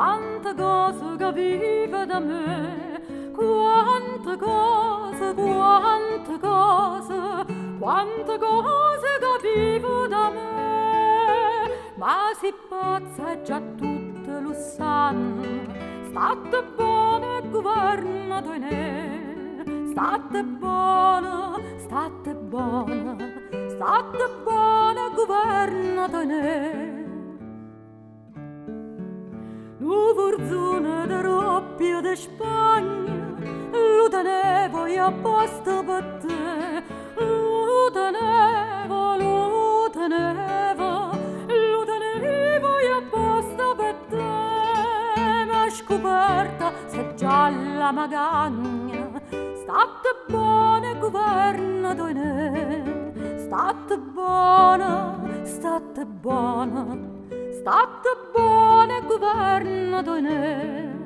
quante cose capiva da me, quante cose, quante cose capivo da me, ma si pazza è già tutte lo sanno, state buone e governato in ne, state buone, state buone, state buone e governato in ne. Lu forzone de roppia de Spagna, lu tenevo io apposta per te, lu tenevo io apposta per te, ma scoperta se gialla magagna, state buone governato in ne, state buone, state buone, state buone governato in ne.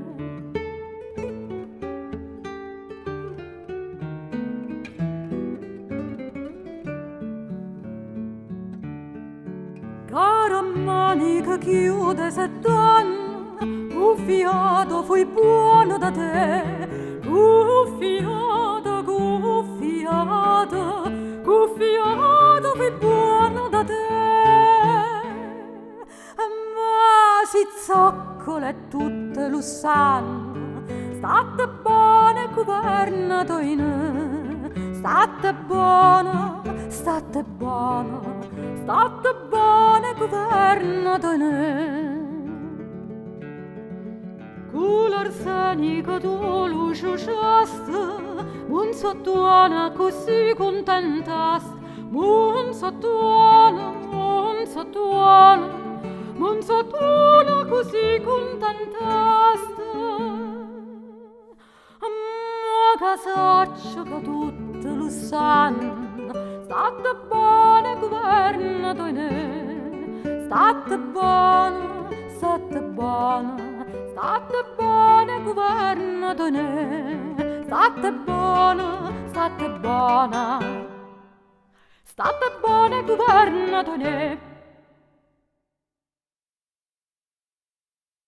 Cara manica chiude 7 anni, un fiato fui buono da te, un fiato fui buono da te. Ma si zoccola e tutte lo sanno, state buone governato in ne, state buone, state buone, state buone governato in ne. Con l'arsenico tu lo sciusciaste, non so tuona così contentaste, non so tuona, non so tuona, non so tuona così contentaste. Ma casaccio che tutte lo sanno, state buone governato in ne, state buone, state buone, state buone governato in ne, state buone, state buone, state buone governato in ne.